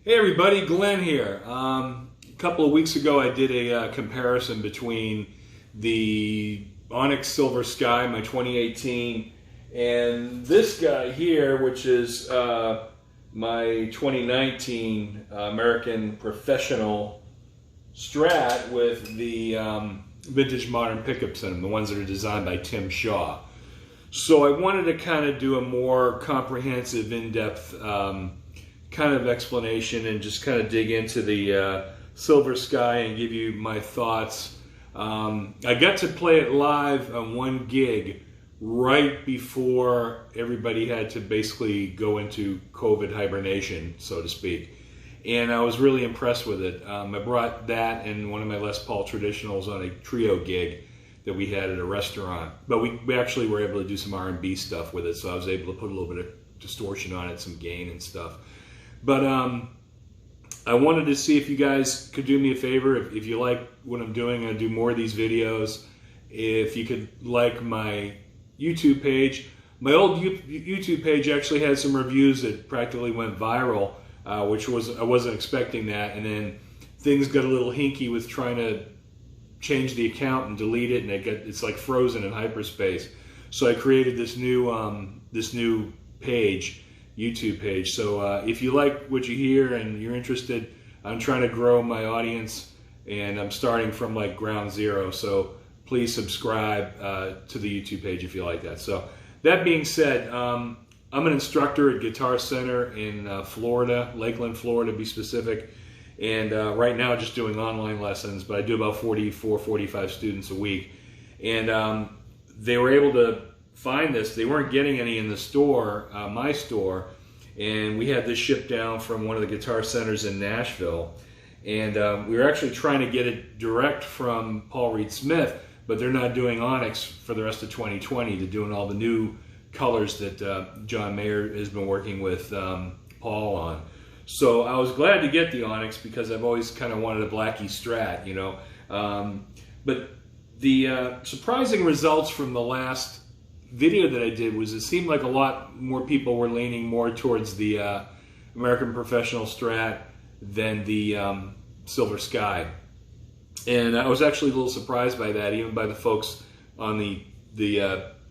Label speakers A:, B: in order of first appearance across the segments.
A: Hey everybody, Glenn here. A couple of weeks ago I did a comparison between the Onyx Silver Sky, my 2018, and this guy here, which is my 2019 American Professional Strat with the vintage modern pickups in them, the ones that are designed by Tim Shaw. So I wanted to kind of do a more comprehensive, in-depth kind of explanation and just kind of dig into the Silver Sky and give you my thoughts. I got to play it live on one gig right before everybody had to basically go into COVID hibernation, so to speak. And I was really impressed with it. I brought that and one of my Les Paul traditionals on a trio gig that we had at a restaurant. But we actually were able to do some R&B stuff with it, so I was able to put a little bit of distortion on it, some gain and stuff. But I wanted to see if you guys could do me a favor. If you like what I'm doing, I'm going to do more of these videos. If you could like my YouTube page. My old YouTube page actually had some reviews that practically went viral, which I wasn't expecting that. And then things got a little hinky with trying to change the account and delete it, and it's like frozen in hyperspace. So I created this new page, YouTube page. So if you like what you hear and you're interested, I'm trying to grow my audience, and I'm starting from like ground zero. So please subscribe to the YouTube page if you like that. So that being said, I'm an instructor at Guitar Center in Florida, Lakeland, Florida to be specific. And right now just doing online lessons, but I do about 44, 45 students a week. And they were able to find this. They weren't getting any in the store, my store, and we had this shipped down from one of the guitar centers in Nashville. And we were actually trying to get it direct from Paul Reed Smith, but they're not doing Onyx for the rest of 2020. They're doing all the new colors that John Mayer has been working with Paul on. So I was glad to get the Onyx because I've always kind of wanted a Blackie Strat, you know. But the surprising results from the last video that I did was it seemed like a lot more people were leaning more towards the American Professional Strat than the Silver Sky. And I was actually a little surprised by that, even by the folks on the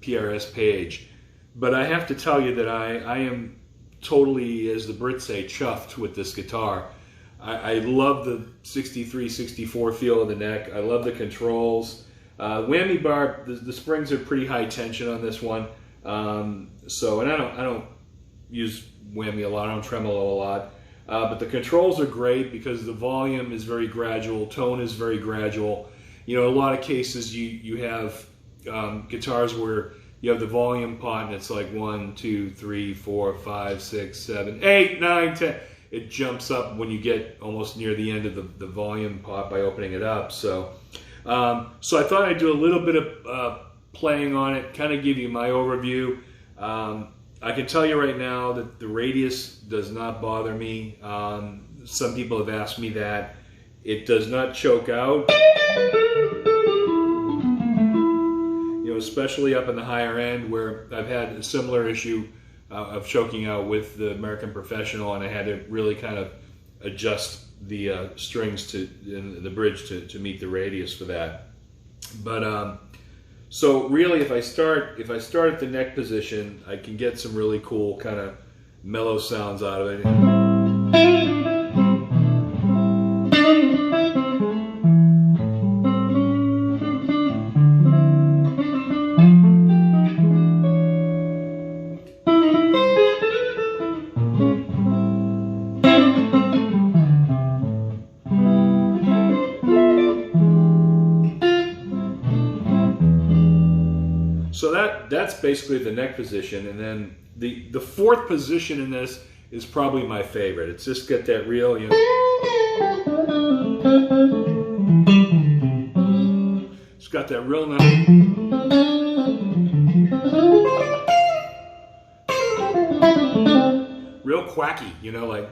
A: PRS page. But I have to tell you that I am totally, as the Brits say, chuffed with this guitar. I love the 63, 64 feel of the neck. I love the controls. Whammy bar, the springs are pretty high tension on this one. And I don't use whammy a lot, I don't tremolo a lot. But the controls are great because the volume is very gradual, tone is very gradual. You know, in a lot of cases you have guitars where you have the volume pot and it's like 1, 2, 3, 4, 5, 6, 7, 8, 9, 10. It jumps up when you get almost near the end of the volume pot by opening it up. So I thought I'd do a little bit of playing on it, kind of give you my overview. I can tell you right now that the radius does not bother me. Some people have asked me that. It does not choke out. Especially up in the higher end where I've had a similar issue of choking out with the American Professional, and I had to really kind of adjust the strings to the bridge to meet the radius for that. But so really, if I start at the neck position, I can get some really cool kind of mellow sounds out of it. So that's basically the neck position, and then the fourth position in this is probably my favorite. It's just got that real, you know, it's got that real nice, real quacky, you know, like.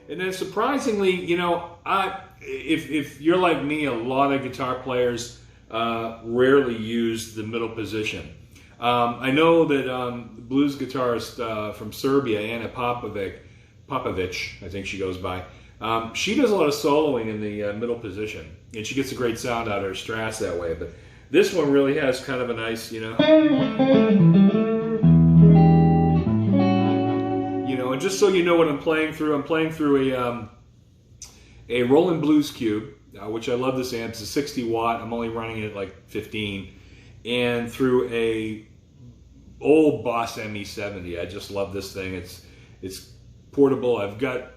A: And then surprisingly, you know, if you're like me, a lot of guitar players rarely use the middle position. I know that the blues guitarist from Serbia, Ana Popovic, I think she goes by, she does a lot of soloing in the middle position, and she gets a great sound out of her Strats that way. But this one really has kind of a nice, you know, and just so you know what I'm playing through a Roland Blues Cube, which I love this amp. It's a 60 watt. I'm only running it like 15, and through a old Boss ME70. I just love this thing. It's portable. I've got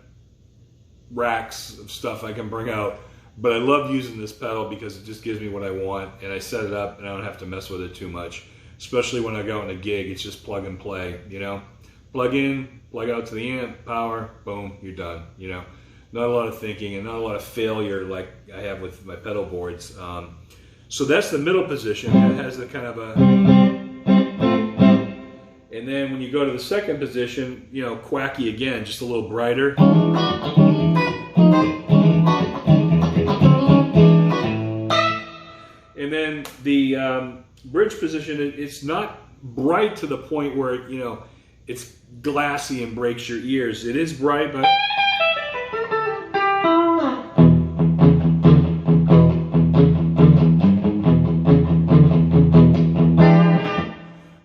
A: racks of stuff I can bring out, but I love using this pedal because it just gives me what I want, and I set it up and I don't have to mess with it too much, especially when I go on a gig. It's just plug and play, you know, plug in, plug out to the amp, power, boom, you're done, you know. Not a lot of thinking and not a lot of failure like I have with my pedal boards. So that's the middle position. It has the kind of a, and then when you go to the second position, you know, quacky again, just a little brighter. And then the bridge position, it's not bright to the point where, you know, it's glassy and breaks your ears. It is bright, but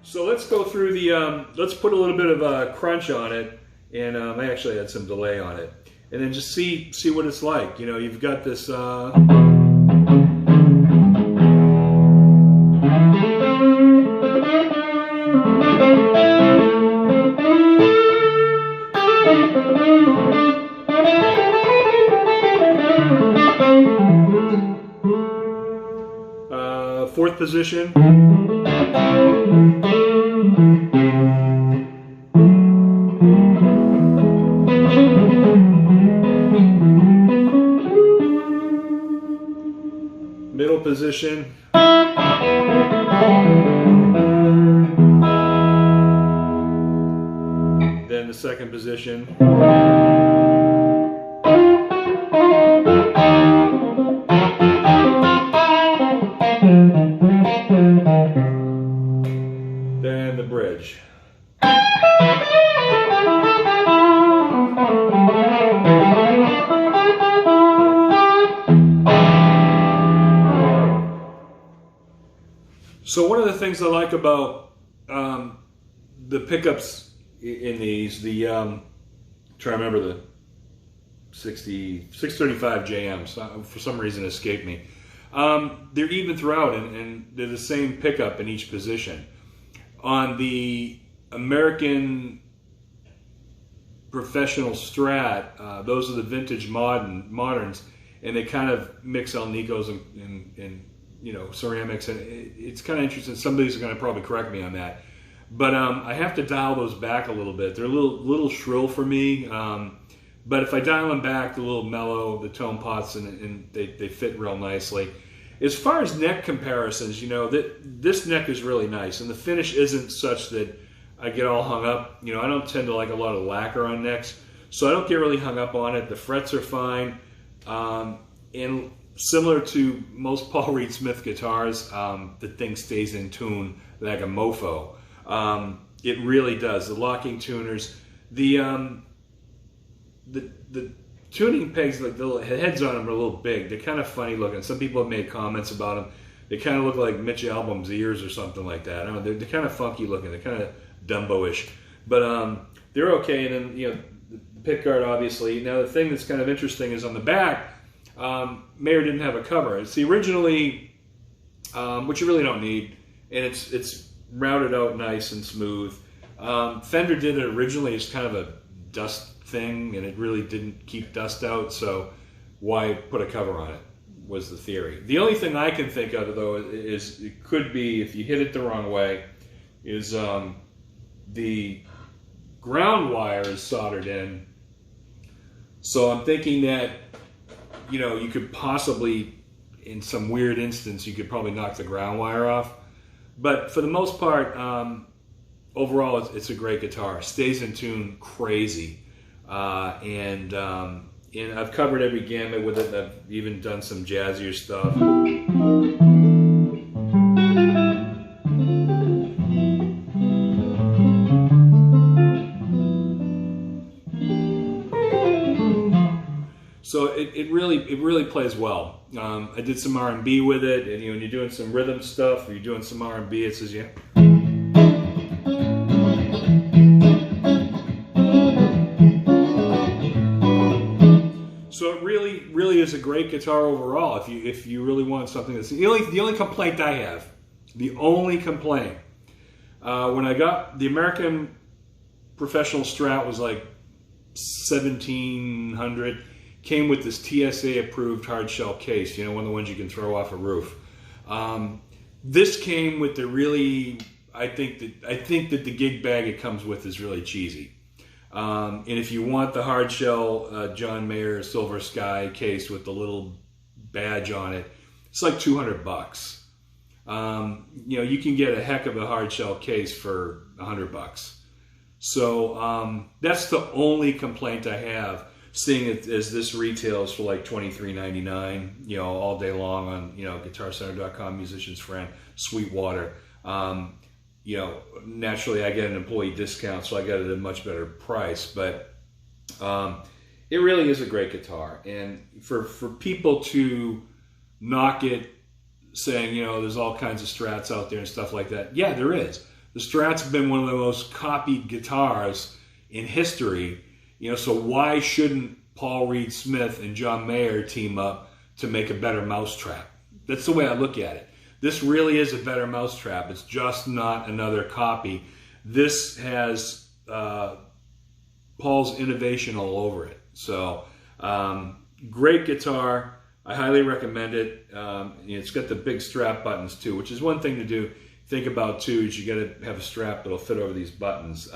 A: so let's go through the, let's put a little bit of a crunch on it, and I actually had some delay on it, and then just see what it's like. You know, you've got this, fourth position. Middle position. Then the second position. Then the bridge. So one of the things I like about the pickups in these, try to remember the 635 JMs, for some reason escaped me. They're even throughout, and they're the same pickup in each position. On the American professional Strat, those are the vintage moderns, and they kind of mix Alnicos and you know, ceramics, and it's kind of interesting. Somebody's going to probably correct me on that, but I have to dial those back a little bit. They're a little shrill for me, but if I dial them back, they're a little mellow, the tone pots, and they fit real nicely. As far as neck comparisons, you know, this neck is really nice, and the finish isn't such that I get all hung up. You know, I don't tend to like a lot of lacquer on necks, so I don't get really hung up on it. The frets are fine, and similar to most Paul Reed Smith guitars, the thing stays in tune like a mofo. It really does. The locking tuners, the tuning pegs, like the heads on them are a little big. They're kind of funny looking. Some people have made comments about them. They kind of look like Mitch Albom's ears or something like that. I don't know. They're kind of funky looking. They're kind of Dumbo-ish, but they're okay. And then, you know, the pickguard, obviously. Now the thing that's kind of interesting is on the back. Mayer didn't have a cover. It's the originally, which you really don't need, and it's routed out nice and smooth. Fender did it originally as kind of a dust thing, and it really didn't keep dust out, so why put a cover on it, was the theory. The only thing I can think of, though, is it could be, if you hit it the wrong way, is the ground wire is soldered in. So I'm thinking that, you know, you could possibly, in some weird instance, you could probably knock the ground wire off. But for the most part, overall, it's a great guitar. Stays in tune crazy. And I've covered every gamut with it. I've even done some jazzier stuff. it really plays well. I did some R&B with it, and when you're doing some rhythm stuff, or you're doing some R&B, it says yeah. So it really is a great guitar overall. If you really want something that's the only complaint I have, the only complaint, when I got the American Professional Strat was like $1,700, came with this TSA approved hard shell case, one of the ones you can throw off a roof. This came with the really, I think that the gig bag it comes with is really cheesy. And if you want the hard shell John Mayer Silver Sky case with the little badge on it, it's like $200. You can get a heck of a hard shell case for $100. So that's the only complaint I have, seeing it as this retails for like $23.99, all day long on GuitarCenter.com, Musician's Friend, Sweetwater. Naturally I get an employee discount, so I got it at a much better price. But it really is a great guitar, and for people to knock it, saying there's all kinds of Strats out there and stuff like that. Yeah, there is. The Strat's have been one of the most copied guitars in history, so why shouldn't Paul Reed Smith and John Mayer team up to make a better mousetrap? That's the way I look at it. This really is a better mousetrap. It's just not another copy. This has Paul's innovation all over it. So, great guitar. I highly recommend it. It's got the big strap buttons too, which is one thing to think about too, is you got to have a strap that'll fit over these buttons.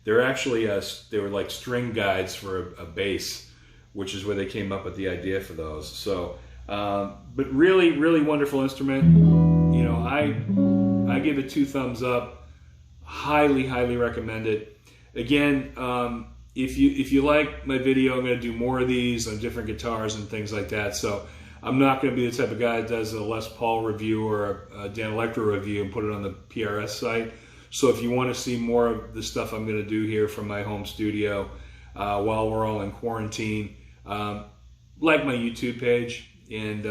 A: They're actually they were like string guides for a bass, which is where they came up with the idea for those. So, but really wonderful instrument. I give it 2 thumbs up. Highly recommend it. Again, if you like my video, I'm going to do more of these on different guitars and things like that. So I'm not going to be the type of guy that does a Les Paul review or a Dan Electro review and put it on the PRS site. So if you want to see more of the stuff I'm going to do here from my home studio while we're all in quarantine, like my YouTube page. And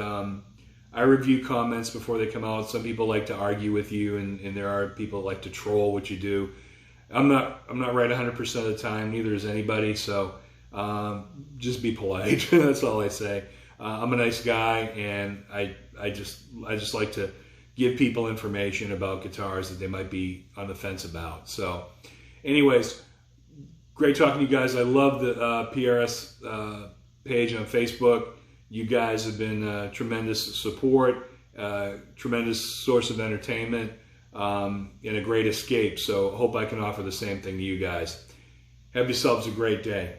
A: I review comments before they come out. Some people like to argue with you, and there are people that like to troll what you do. I'm not right 100% of the time. Neither is anybody. So just be polite. That's all I say. I'm a nice guy, and I just like to give people information about guitars that they might be on the fence about. So, anyways, great talking to you guys. I love the PRS page on Facebook. You guys have been tremendous support, tremendous source of entertainment, and a great escape. So, hope I can offer the same thing to you guys. Have yourselves a great day.